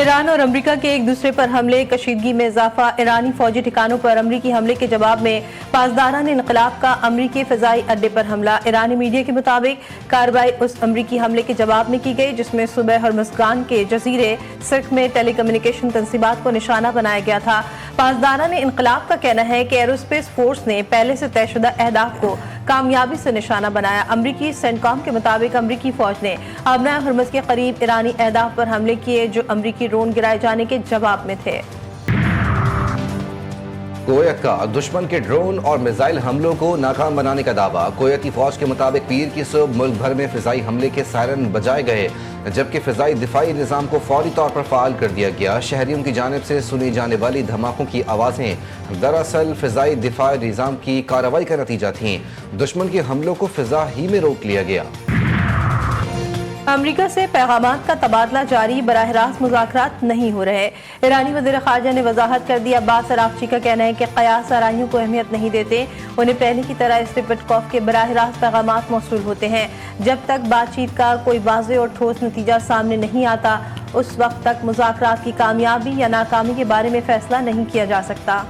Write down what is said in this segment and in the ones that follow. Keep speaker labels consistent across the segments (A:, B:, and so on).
A: Iran और अमरीका के एक दूसरे पर हमले, कशीदगी में इजाफा। ईरानी फौजी ठिकानों पर अमरीकी हमले के जवाब में पासदारान इनकलाब का अमरीकी फ़िज़ाई अड्डे पर हमला। ईरानी मीडिया के मुताबिक कार्रवाई उस अमरीकी हमले के जवाब में की गई जिसमें सुबह हर्मुज़गान के जजीरे सिर्क में टेलीकम्युनिकेशन तंसीबात को निशाना बनाया गया था। पासदारान इनकलाब का कहना है कि एरोस्पेस फोर्स ने पहले से तयशुदा अहदाफ को कामयाबी से निशाना बनाया। अमरीकी सेंटकॉम के मुताबिक अमरीकी फौज ने अबना हर्मुज़ के करीब ईरानी अहदाफ पर हमले किए जो अमरीकी ड्रोन गिराए जाने के जवाब में थे।
B: कुवैत का दुश्मन के ड्रोन और मिसाइल हमलों को नाकाम बनाने का दावा। कुवैती फौज के मुताबिक पीर की सुबह मुल्क भर में फिजाई हमले के सायरन बजाए गए जबकि फिजाई दिफाई निज़ाम को फौरी तौर पर फाल कर दिया गया। शहरियों की जानिब से सुनी जाने वाली धमाकों की आवाज़ें दरअसल फिजाई दिफाई निज़ाम की कार्रवाई का नतीजा थीं। दुश्मन के हमलों को फिजा ही में रोक लिया गया।
A: अमरीका से पैगामात का तबादला जारी, बराह रास्त मुज़ाकरात नहीं हो रहे। ईरानी वज़ीर ख़ारजा ने वजाहत कर दी। अब्बास अराग़ची का कहना है कि क़यास आराइयों को अहमियत नहीं देते, उन्हें पहले की तरह इस पेटकॉफ के बराह रास्त पैगामात मौसूल होते हैं। जब तक बातचीत का कोई वाज़ेह और ठोस नतीजा सामने नहीं आता उस वक्त तक मुज़ाकरात की कामयाबी या नाकामी के बारे में फैसला नहीं किया जा सकता।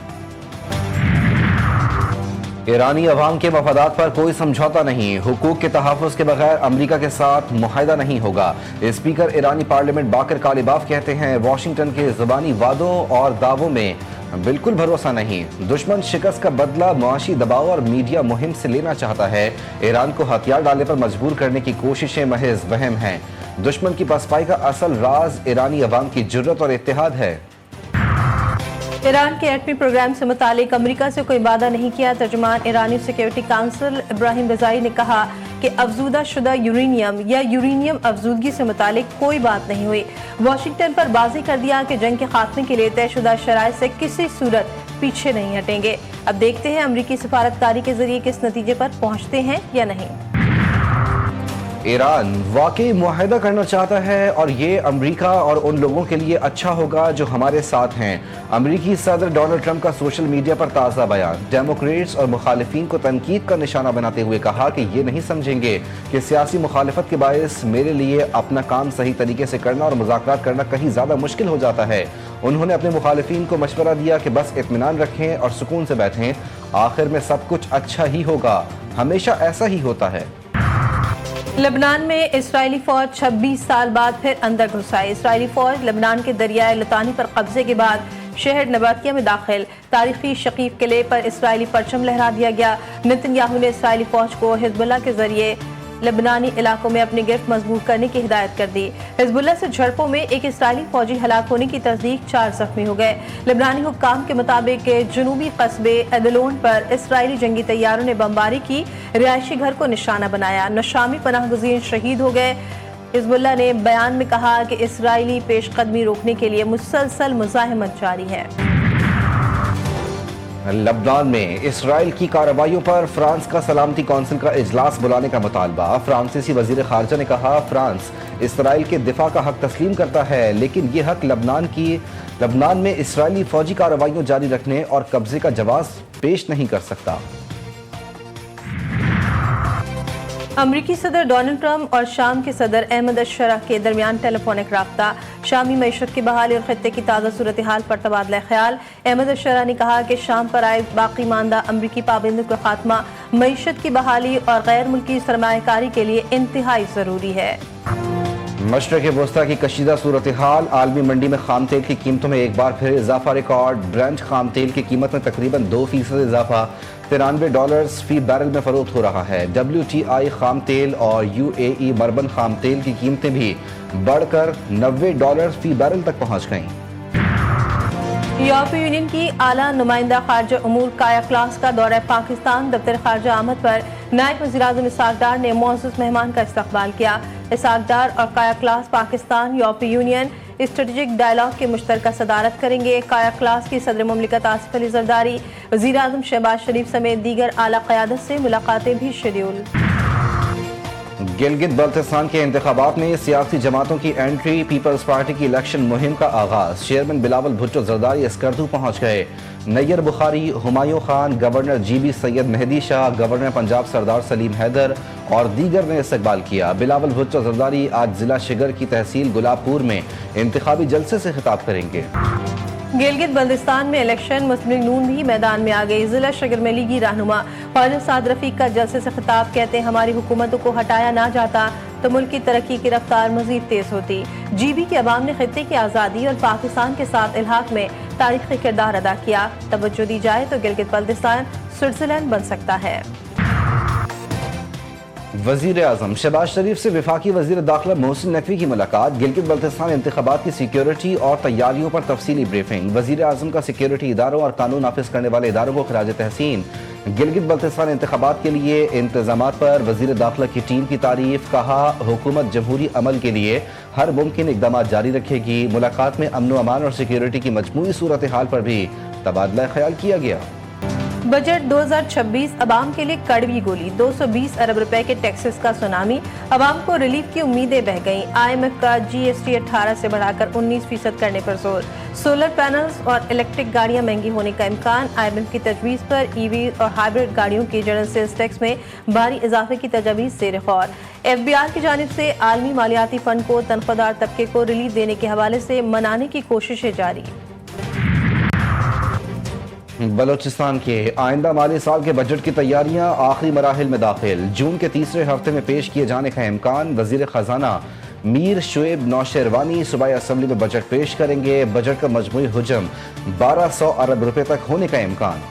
B: ईरानी अवाम के मफादात पर कोई समझौता नहीं, हुकूक के तहफ़्फ़ुज़ के बगैर अमरीका के साथ मुआहिदा नहीं होगा। स्पीकर ईरानी पार्लियामेंट बाकर कालिबाफ कहते हैं वाशिंगटन के ज़ुबानी वादों और दावों में बिल्कुल भरोसा नहीं। दुश्मन शिकस्त का बदला मुआशी दबाव और मीडिया मुहिम से लेना चाहता है। ईरान को हथियार डालने पर मजबूर करने की कोशिशें महज वहम हैं। दुश्मन की पसपाई का असल राज ईरानी अवाम की जुर्रत और इत्तेहाद है।
A: ईरान के एटमी प्रोग्राम से मुतालिक अमरीका से कोई वादा नहीं किया। तर्जुमान ईरानी सिक्योरिटी काउंसिल इब्राहिम रज़ाई ने कहा कि अफजूदा शुदा यूरेनियम या यूरेनियम अफजूदगी से मुतालिक कोई बात नहीं हुई। वाशिंगटन पर वाज़ेह कर दिया कि जंग के खात्मे के लिए तयशुदा शराइत से किसी सूरत पीछे नहीं हटेंगे। अब देखते हैं अमरीकी सफारतकारी के जरिए किस नतीजे पर पहुँचते हैं या नहीं।
B: ईरान वाकई मुआहिदा करना चाहता है और ये अमेरिका और उन लोगों के लिए अच्छा होगा जो हमारे साथ हैं। अमेरिकी सदर डोनाल्ड ट्रंप का सोशल मीडिया पर ताज़ा बयान। डेमोक्रेट्स और मुखालिफिन को तनकीद का निशाना बनाते हुए कहा कि ये नहीं समझेंगे कि सियासी मुखालिफत के बायस मेरे लिए अपना काम सही तरीके से करना और मुज़ाकरात करना कहीं ज़्यादा मुश्किल हो जाता है। उन्होंने अपने मुखालिफिन को मशवरा दिया कि बस इत्मीनान रखें और सुकून से बैठें, आखिर में सब कुछ अच्छा ही होगा, हमेशा ऐसा ही होता है।
A: लेबनान में इसराइली फौज 26 साल बाद फिर अंदर घुस आई। इसराइली फौज लेबनान के दरियाए लतानी पर कब्जे के बाद शहर नबातिया में दाखिल। तारीखी शकीफ किले पर इसराइली परचम लहरा दिया गया। नेतन्याहू ने इसराइली फौज को हिजबुल्लाह के जरिए लेबनानी इलाकों में अपनी गिरफ्त मजबूत करने की हिदायत कर दी। हिजबुल्लाह से झड़पों में एक इसराइली फौजी हलाक होने की तस्दीक, 4 जख्मी हो गए। लेबनानी हुक्काम के मुताबिक जनूबी कस्बे एदलोन पर इसराइली जंगी तैयारों ने बमबारी की, रिहायशी घर को निशाना बनाया। नशामी पनाह गुज़ीर शहीद हो गए। हिजबुल्लाह ने बयान में कहा कि इसराइली पेशकदमी रोकने के लिए मुसलसल मुज़ाहमत जारी है।
B: लबनान में इसराइल की कार्रवाइयों पर फ्रांस का सलामती कौंसिल का इजलास बुलाने का मुतालबा। फ्रांसीसी वजीर खारजा ने कहा फ्रांस इसराइल के दिफा का हक तस्लीम करता है लेकिन ये हक लबनान में इसराइली फौजी कार्रवाइयों जारी रखने और कब्जे का जवाब पेश नहीं कर सकता।
A: अमरीकी सदर डोनाल्ड ट्रंप और शाम के सदर अहमद अशरफ के दरमियान टेलीफोनिक रब्ता। शामी मईशत की बहाली और खत्ते की ताज़ा सूरत हाल पर तबादला ख्याल। अहमद अशरफ ने कहा कि शाम पर आए बाकी मानदा अमरीकी पाबंदियों का खात्मा मईशत की बहाली और गैर मुल्की सरमायाकारी के लिए इंतहाई ज़रूरी है।
B: मशरक़ वस्ता की कशीदा सूरत हाल। आलमी मंडी में खाम तेल की कीमतों में एक बार फिर इजाफा रिकॉर्ड। ब्रेंट खाम तेल की कीमत में तकरीबन 2% इजाफा, $93 फी बैरल में फरोख्त हो रहा है। WTI खाम तेल और UAE मरबन खाम तेल की कीमतें भी बढ़कर $90 फी बैरल तक पहुँच गईं।
A: यूरोपीय यूनियन की आला नुमाइंदा खारजा उमूर काया क्लास का दौरा पाकिस्तान। दफ्तर खारजा आमद पर नायब वज़ीर-ए-आज़म इसहाक डार ने मोअज़्ज़ज़ मेहमान का इस्तकबाल किया। इसहाक डार और काया क्लास पाकिस्तान यूरोपीय यूनियन स्ट्रेटेजिक डायलॉग की मुश्तरका सदारत करेंगे। काया क्लास की सदर मुमलिकत आसिफ अली जरदारी, वज़ीर-ए-आज़म शहबाज शरीफ समेत दीगर आला क़यादत से मुलाकातें भी शेड्यूल।
B: गिलगित बल्तिस्तान के इंतखाबात में सियासी जमातों की एंट्री। पीपल्स पार्टी की इलेक्शन मुहिम का आगाज। चेयरमैन बिलावल भुट्टो जरदारी स्कर्दू पहुंच गए। Nayyar Bukhari, Humayun Khan, governor GB Syed Mehdi Shah, governor Punjab Sardar Saleem Haider और दीगर ने इस्तकबाल किया। बिलावल भुट्टो जरदारी आज जिला शिगर की तहसील गुलाबपुर में इंतखाबी जलसे से खिताब करेंगे।
A: गिलगित बल्तिस्तान में इलेक्शन, मुस्लिम लीग नून भी मैदान में आ गई। जिला शिगर में लीगी रहनुमा ख्वाजा साद रफीक का जलसे से खिताब, कहते हैं हमारी हुकूमतों को हटाया ना जाता तो मुल्क की तरक्की की रफ्तार मजीद तेज होती। GB के अवाम ने खित्ते की आज़ादी और पाकिस्तान के साथ इल्हाक में तारीखी किरदार अदा किया। तवज्जो दी जाए तो गिलगित बल्तिस्तान स्विट्जरलैंड बन सकता है।
B: वजीर आजम शहबाज शरीफ से वफाकी वजीर दाखिला मोहसिन नकवी की मुलाकात। गिलगित बल्तिस्तान इंतखाबात की सिक्योरिटी और तैयारियों पर तफसीली ब्रीफिंग। वजीर आजम का सिक्योरिटी इदारों और कानून नाफिज करने वाले इदारों को खराज तहसीन। गिलगित बल्तिस्तान इंतखाबात के लिए इंतजामात पर वजीर दाखिला की टीम की तारीफ। कहा हुकूमत जमहूरी अमल के लिए हर मुमकिन इकदाम जारी रखेगी। मुलाकात में अमन अमान और सिक्योरिटी की मजमूई सूरत हाल पर भी तबादला ख्याल किया गया।
A: बजट 2026 अवाम के लिए कड़वी गोली। 220 अरब रुपए के टैक्सेस का सुनामी, अवाम को रिलीफ की उम्मीदें बह गईं। IMF का GST 18 से बढ़ाकर 19% करने पर जोर। सोलर पैनल्स और इलेक्ट्रिक गाड़ियां महंगी होने का इम्कान। IMF की तजवीज़ पर EV और हाइब्रिड गाड़ियों के जनरल सेल्स टैक्स में भारी इजाफे की तजवीज़ ज़ेर गौर। FBR की जानिब से आलमी मालियाती फंड को तनख्वाहदार तबके को रिलीफ देने के हवाले से मनाने की कोशिशें जारी।
B: बलोचिस्तान के आइंदा माली साल के बजट की तैयारियां आखिरी मराहिल में दाखिल। जून के तीसरे हफ्ते में पेश किए जाने का इम्कान। वजीर खजाना मीर शुएब नौशेरवानी सूबाई असम्बली में बजट पेश करेंगे। बजट का मजमूई हुजम 1200 अरब रुपए तक होने का इम्कान।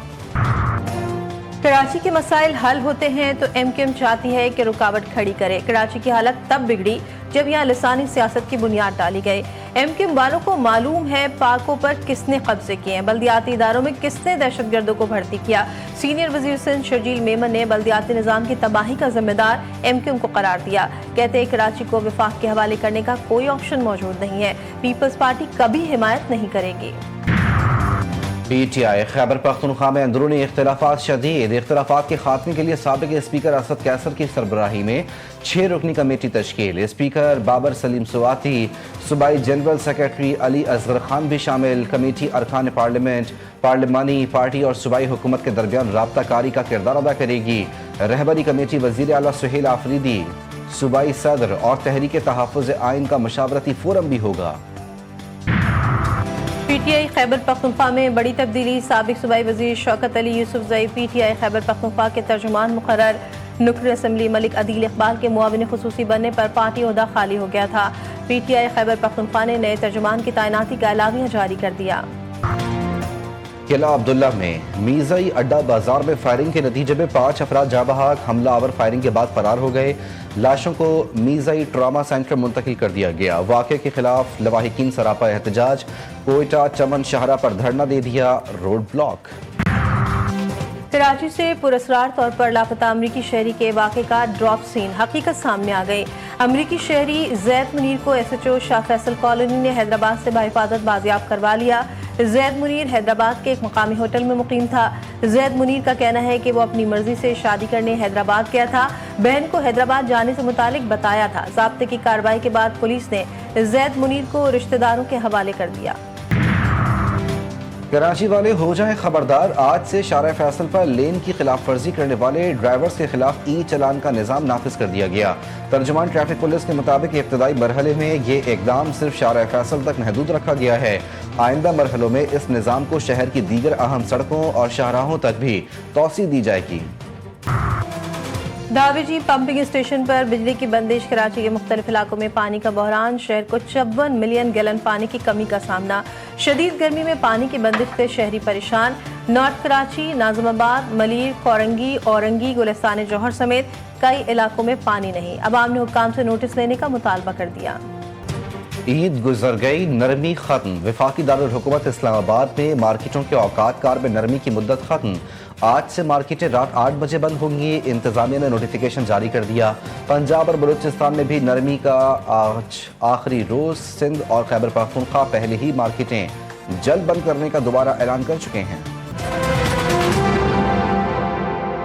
A: कराची के मसाइल हल होते हैं तो MQM चाहती है कि रुकावट खड़ी करे। कराची की हालत तब बिगड़ी जब यहाँ लिसानी सियासत की बुनियाद डाली गई। MQM वालों को मालूम है पाकों पर किसने कब्जे किए हैं, बल्दियाती इदारों में किसने दहशतगर्दों को भर्ती किया। सीनियर वजीर सिंध शर्जील मेमन ने बल्दियाती निज़ाम की तबाही का जिम्मेदार MQM को करार दिया। कहते हैं कराची को वफाक के हवाले करने का कोई ऑप्शन मौजूद नहीं है। पीपल्स पार्टी कभी हिमायत नहीं करेगी।
B: PTI खैबर पख्तूनख्वा में अंदरूनी इख्तलाफात शदीद। इख्तलाफात के खात्मे के लिए साबिक स्पीकर असद कैसर की सरबराही में 6 रुकनी कमेटी तश्कील। स्पीकर बाबर सलीम सुवाती, सूबाई general secretary Ali Asghar Khan भी शामिल। कमेटी अरकान पार्लियामेंट, पार्लिमानी पार्टी और सूबाई हुकूमत के दरमियान राब्ता कारी का किरदार अदा करेगी। रहबरी कमेटी वजीर आला सुहेल आफरीदी, सूबाई सदर और तहरीक तहफ़्फ़ुज़ आइन का मशावरती फोरम भी होगा।
A: PTI खैबर पख्तूनख्वा में बड़ी तब्दीली। साबिक सूबाई वजीर शौकत अली यूसुफजई PTI खैबर पख्तूनख्वा के तर्जुमान मुकर्रर। नुक्र असम्बली मलिक अदील इकबाल के मुआविन खुसूसी बनने पर पार्टी ओहदा खाली हो गया था। PTI खैबर पख्तूनख्वा ने नए तर्जुमान की तैनाती का एलामिया जारी कर दिया।
B: किला अब्दुल्ला में मीज़ई अड्डा बाजार में फायरिंग के नतीजे में 5 अफराद जाँ बहक। हमलावर फायरिंग के बाद फरार हो गए। लाशों को मीज़ई ट्रामा सेंटर मुंतकिल कर दिया गया। वाक़े के खिलाफ लवाहिकीन सरापा एहतजाज। कोयटा चमन शाहरा पर धरना दे दिया, रोड ब्लॉक।
A: कराची से पुरस्कार तौर पर लापता अमरीकी शहरी के वाक़े का ड्रॉप सीन हकीकत सामने आ गई। अमरीकी शहरी जैद मुनीर को SHO शाह फैसल कॉलोनी ने हैदराबाद से बाहिफाजत बाजियाब करवा लिया। जैद मुनीर हैदराबाद के एक मकामी होटल में मुकीम था। जैद मुनीर का कहना है कि वो अपनी मर्जी से शादी करने हैदराबाद गया था। बहन को हैदराबाद जाने से मुतालिक बताया था। ज़ाब्ते की कार्रवाई के बाद पुलिस ने जैद मुनीर को रिश्तेदारों के हवाले कर दिया।
B: कराची वाले हो जाएं खबरदार। आज से शारा फैसल पर लेन की खिलाफ वर्जी करने वाले ड्राइवर्स के खिलाफ चालान का निज़ाम नाफिज कर दिया गया। तर्जुमान ट्रैफिक पुलिस के मुताबिक इब्तदाई मरहले में ये इकदाम सिर्फ शारा फैसल तक महदूद रखा गया है। आइंदा मरहलों में इस निज़ाम को शहर की दीगर अहम सड़कों और शाहराहों तक भी तोसी दी जाएगी।
A: दावेजी पंपिंग स्टेशन पर बिजली की बंदिश। कराची के मुख्तलिफ इलाकों में पानी का बहरान। शहर को 54 मिलियन गैलन पानी की कमी का सामना। शदीद गर्मी में पानी की बंदिश से शहरी परेशान। नॉर्थ कराची, नाज़िमाबाद, मलीर, कोरंगी, औरंगी, गुलिस्तान जौहर समेत कई इलाकों में पानी नहीं। अवाम ने हुक्काम से नोटिस लेने का मुतालबा कर दिया।
B: ईद गुजर गई, नरमी खत्म। वफाकी दारुल हुकूमत इस्लामाबाद में मार्केटों के औकात कार में नरमी की मुद्दत खत्म। आज से मार्केटें रात 8 बजे बंद होंगी। इंतजामिया ने नोटिफिकेशन जारी कर दिया। पंजाब और बलूचिस्तान में भी नरमी का आज आखिरी रोज। सिंध और खैबर पख्तूनख्वा पहले ही मार्केटें जल्द बंद करने का दोबारा ऐलान कर चुके हैं।